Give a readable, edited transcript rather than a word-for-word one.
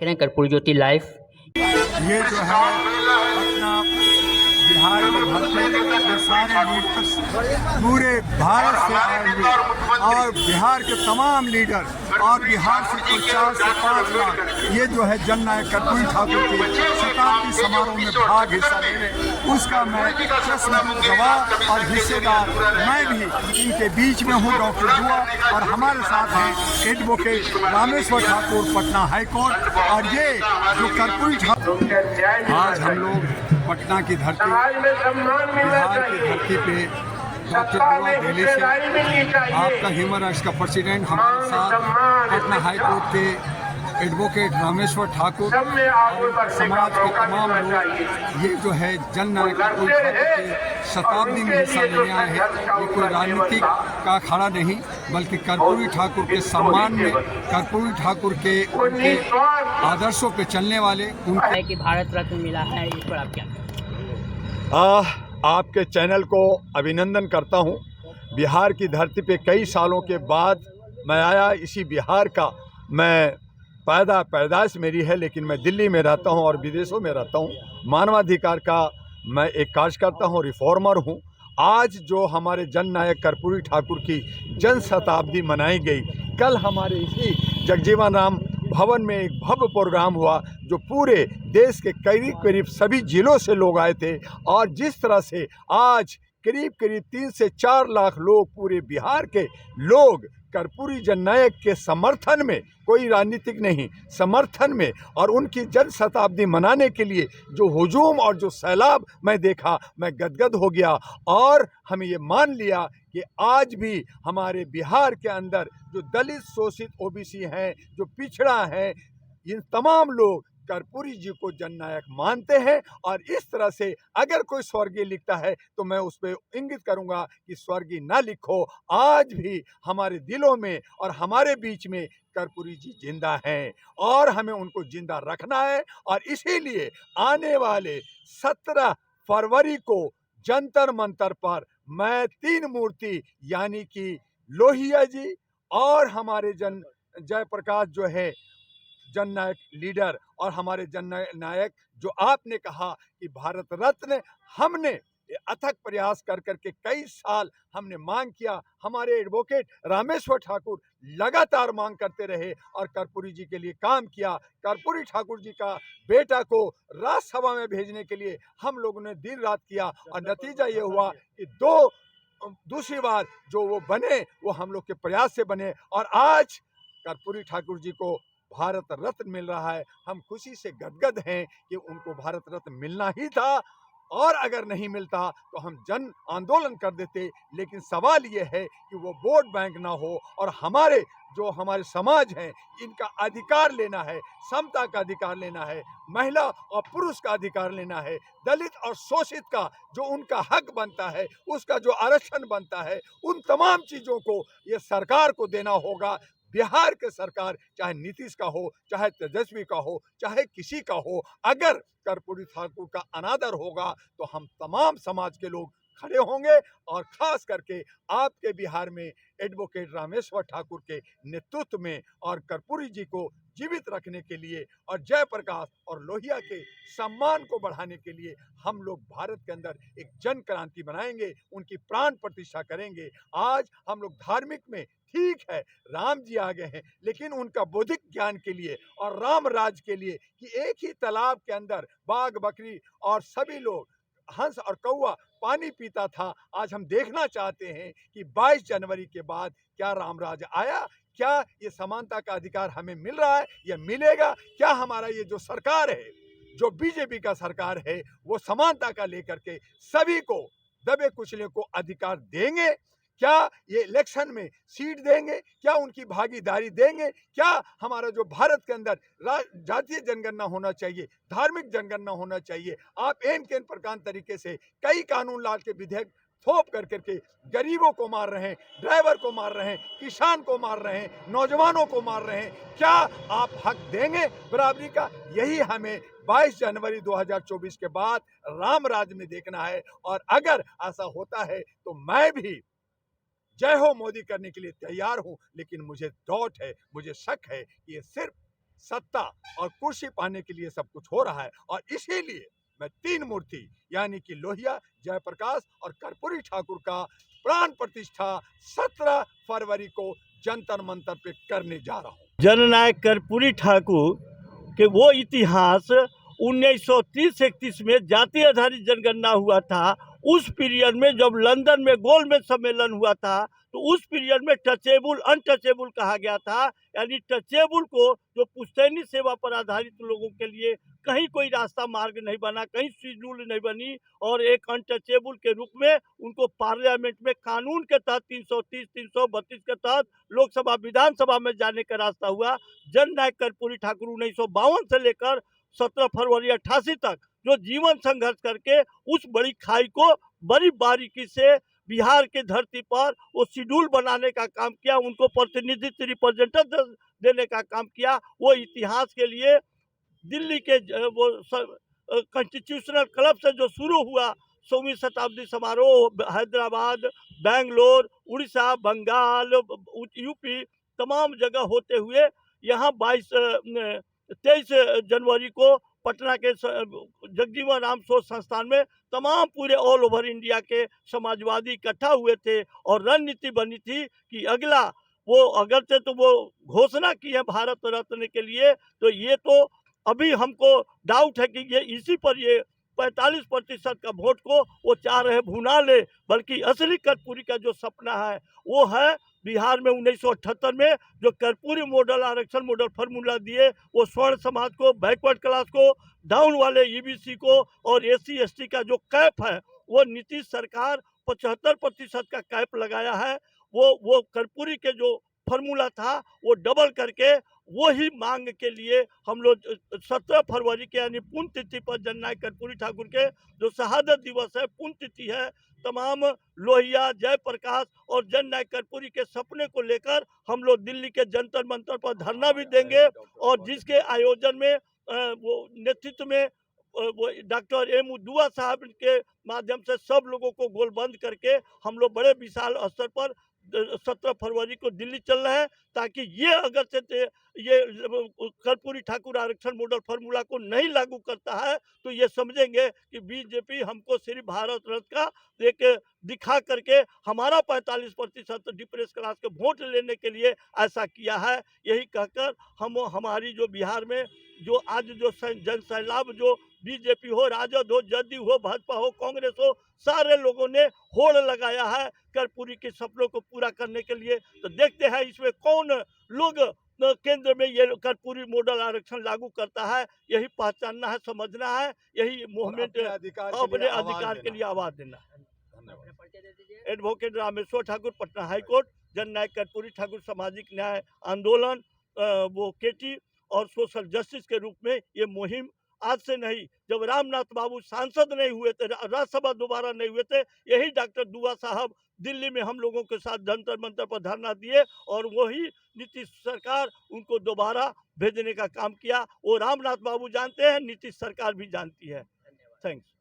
देख रहे हैं कर्पूरी ज्योति लाइव। ये जो है अपना बिहार के भरते ये सारे लीडर्स पूरे भारत से आए हुए और बिहार के तमाम लीडर और बिहार से कुल 4 से 5 लाख ये जो है जननायक कर्पूरी ठाकुर के शताब्दी समारोह में भाग हिस्सा ले रहे, उसका मैं चश्म गवाह और हिस्सेदार मैं भी इनके बीच में हूँ। डॉक्टर दुआ और हमारे साथ हैं एडवोकेट रामेश्वर ठाकुर पटना हाईकोर्ट। और ये जो कर्पूरी ठाकुर आज हम लोग पटना की धरती बिहार की धरती पे डॉक्टर दुआ दिल्ली से आपका ह्यूमन राइट्स का प्रेसिडेंट हमारे साथ पटना हाईकोर्ट के एडवोकेट रामेश्वर ठाकुर और समाज के तमाम लोग ये जो है जननायक कर्पूरी ठाकुर के शताब्दी में हिस्सा लेने आए हैं। ये कोई राजनीतिक का अखाड़ा नहीं बल्कि कर्पूरी ठाकुर के सम्मान में कर्पूरी ठाकुर के उनके आदर्शों पे चलने वाले उनका कि भारत रत्न मिला है, इस पर आप क्या आपके चैनल को अभिनंदन करता हूं। बिहार की धरती पे कई सालों के बाद मैं आया। इसी बिहार का मैं पैदाइश मेरी है, लेकिन मैं दिल्ली में रहता हूं और विदेशों में रहता हूं। मानवाधिकार का मैं एक कार्यकर्ता हूं, रिफॉर्मर हूं। आज जो हमारे जननायक कर्पूरी ठाकुर की जन शताब्दी मनाई गई, कल हमारे इसी जगजीवन राम भवन में एक भव्य प्रोग्राम हुआ जो पूरे देश के करीब सभी जिलों से लोग आए थे। और जिस तरह से आज करीब 3 से 4 लाख लोग पूरे बिहार के लोग कर्पूरी जननायक के समर्थन में, कोई राजनीतिक नहीं, समर्थन में और उनकी जन शताब्दी मनाने के लिए जो हुजूम और जो सैलाब मैं देखा, मैं गदगद हो गया। और हमें ये मान लिया कि आज भी हमारे बिहार के अंदर जो दलित, शोषित, ओबीसी हैं, जो पिछड़ा है, इन तमाम लोग कर्पूरी जी को जननायक मानते हैं। और इस तरह से अगर कोई स्वर्गीय लिखता है तो मैं उस पर इंगित करूंगा कि स्वर्गीय ना लिखो। आज भी हमारे दिलों में और हमारे बीच में कर्पूरी जी जिंदा हैं और हमें उनको जिंदा रखना है। और इसीलिए आने वाले 17 फरवरी को जंतर मंतर पर मैं 3 मूर्ति यानी कि लोहिया जी और हमारे जयप्रकाश जो है जननायक लीडर और हमारे जननायक जो आपने कहा कि भारत रत्न, हमने अथक प्रयास कर करके कई साल हमने मांग किया। हमारे एडवोकेट रामेश्वर ठाकुर लगातार मांग करते रहे और कर्पूरी जी के लिए काम किया। कर्पूरी ठाकुर जी का बेटा को राज्यसभा में भेजने के लिए हम लोगों ने दिन रात किया और नतीजा ये हुआ कि दूसरी बार जो वो बने वो हम लोग के प्रयास से बने। और आज कर्पूरी ठाकुर जी को भारत रत्न मिल रहा है। हम खुशी से गदगद हैं कि उनको भारत रत्न मिलना ही था और अगर नहीं मिलता तो हम जन आंदोलन कर देते। लेकिन सवाल ये है कि वो वोट बैंक ना हो और हमारे समाज हैं, इनका अधिकार लेना है, समता का अधिकार लेना है, महिला और पुरुष का अधिकार लेना है, दलित और शोषित का जो उनका हक बनता है, उसका जो आरक्षण बनता है, उन तमाम चीज़ों को ये सरकार को देना होगा। बिहार के सरकार चाहे नीतीश का हो, चाहे तेजस्वी का हो, चाहे किसी का हो, अगर कर्पूरी ठाकुर का अनादर होगा तो हम तमाम समाज के लोग खड़े होंगे। और खास करके आपके बिहार में एडवोकेट रामेश्वर ठाकुर के नेतृत्व में और कर्पूरी जी को जीवित रखने के लिए और जयप्रकाश और लोहिया के सम्मान को बढ़ाने के लिए हम लोग भारत के अंदर एक जन क्रांति बनाएंगे, उनकी प्राण प्रतिष्ठा करेंगे। आज हम लोग धार्मिक में ठीक है, राम जी आ गए हैं, लेकिन उनका बौद्धिक ज्ञान के लिए और राम राज के लिए कि एक ही तालाब के अंदर बाघ, बकरी और सभी लोग, हंस और कौवा पानी पीता था। आज हम देखना चाहते हैं कि 22 जनवरी के बाद क्या रामराज आया, क्या ये समानता का अधिकार हमें मिल रहा है या मिलेगा? क्या हमारा ये जो सरकार है, जो बीजेपी का सरकार है, वो समानता का लेकर के सभी को दबे कुचले को अधिकार देंगे? क्या ये इलेक्शन में सीट देंगे? क्या उनकी भागीदारी देंगे? क्या हमारा जो भारत के अंदर जातीय जनगणना होना चाहिए, धार्मिक जनगणना होना चाहिए? आप एन के प्रकार तरीके से कई कानून लाल के विधेयक थोप कर करके गरीबों को मार रहे हैं, ड्राइवर को मार रहे हैं, किसान को मार रहे हैं, नौजवानों को मार रहे हैं। क्या आप हक देंगे बराबरी का? यही हमें 22 जनवरी 2024 के बाद राम राज में देखना है। और अगर ऐसा होता है तो मैं भी जय हो मोदी करने के लिए तैयार हूं। लेकिन मुझे डाउट है, मुझे शक है कि ये सिर्फ सत्ता और कुर्सी पाने के लिए सब कुछ हो रहा है। और इसीलिए मैं 3 मूर्ति यानी कि लोहिया, जयप्रकाश और कर्पूरी ठाकुर का प्राण प्रतिष्ठा 17 फरवरी को जंतर मंतर पे करने जा रहा हूँ। जननायक कर्पूरी ठाकुर के वो इतिहास 1930-31 में जाति आधारित जनगणना हुआ था। उस पीरियड में जब लंदन में गोलमेज सम्मेलन हुआ था तो उस पीरियड में टचेबल अनटचेबल कहा गया था, यानी टचेबल को जो पुश्तैनी सेवा पर आधारित लोगों के लिए कहीं कोई रास्ता मार्ग नहीं बना, कहीं शेड्यूल नहीं बनी, और एक अनटचेबल के रूप में उनको पार्लियामेंट में कानून के तहत 330 332 के तहत लोकसभा विधानसभा में जाने का रास्ता हुआ। जननायक कर्पूरी ठाकुर 1952 से लेकर 17 फरवरी 88 तक जो जीवन संघर्ष करके उस बड़ी खाई को बड़ी बारीकी से बिहार की धरती पर वो शेड्यूल बनाने का काम किया, उनको प्रतिनिधित्व रिप्रेजेंटेटिव देने का काम किया। वो इतिहास के लिए दिल्ली के वो कॉन्स्टिट्यूशनल क्लब से जो शुरू हुआ 100वीं शताब्दी समारोह हैदराबाद, बेंगलोर, उड़ीसा, बंगाल, यूपी तमाम जगह होते हुए यहाँ 23 जनवरी को पटना के जगजीवन राम शोध संस्थान में तमाम पूरे ऑल ओवर इंडिया के समाजवादी इकट्ठा हुए थे और रणनीति बनी थी कि अगला वो अगर से तो वो घोषणा की है भारत रत्न के लिए, तो ये तो अभी हमको डाउट है कि ये इसी पर ये 45% का वोट को वो चाह रहे भुना ले, बल्कि असली कर्पूरी का जो सपना है वो है बिहार में 1978 में जो कर्पूरी मॉडल आरक्षण मॉडल फार्मूला दिए, वो स्वर्ण समाज को, बैकवर्ड क्लास को, डाउन वाले ईबीसी को और एससी एसटी का जो कैप है वो नीतीश सरकार 75% का कैप लगाया है। वो कर्पूरी के जो फार्मूला था वो डबल करके वही मांग के लिए हम लोग 17 फरवरी के यानी पुण्यतिथि पर जननायक कर्पूरी ठाकुर के जो शहादत दिवस है, पुण्यतिथि है, तमाम लोहिया, जयप्रकाश और जननायक कर्पूरी के सपने को लेकर हम लोग दिल्ली के जंतर मंतर पर धरना भी देंगे। और जिसके आयोजन में वो नेतृत्व में वो डॉक्टर एम दुआ साहब के माध्यम से सब लोगों को गोलबंद करके हम लोग बड़े विशाल स्तर पर 17 फरवरी को दिल्ली चल रहे हैं, ताकि ये अगर से ये कर्पूरी ठाकुर आरक्षण मॉडल फार्मूला को नहीं लागू करता है तो ये समझेंगे कि बीजेपी हमको सिर्फ भारत रत्न का एक दिखा करके हमारा 45% डिप्रेस क्लास के वोट लेने के लिए ऐसा किया है। यही कहकर हम हमारी जो बिहार में जो आज जो जन सैलाब जो बीजेपी हो, राजद हो, जदयू हो, भाजपा हो, कांग्रेस हो, सारे लोगों ने होड़ लगाया है कर्पूरी के सपनों को पूरा करने के लिए। तो देखते हैं इसमें कौन लोग केंद्र में ये कर्पूरी मॉडल आरक्षण लागू करता है। यही पहचानना है, समझना है, यही मूवमेंट अपने अधिकार के लिए आवाज देना है। Advocate Rameshwar Thakur, Patna high court. जननायक कर्पूरी ठाकुर सामाजिक न्याय आंदोलन वो केटी और सोशल जस्टिस के रूप में ये मुहिम आज से नहीं, जब रामनाथ बाबू सांसद नहीं हुए थे, राज्यसभा दोबारा नहीं हुए थे, यही डॉक्टर दुआ साहब दिल्ली में हम लोगों के साथ जंतर मंतर पर धरना दिए और वही नीतीश सरकार उनको दोबारा भेजने का काम किया। वो रामनाथ बाबू जानते हैं, नीतीश सरकार भी जानती है। थैंक्स।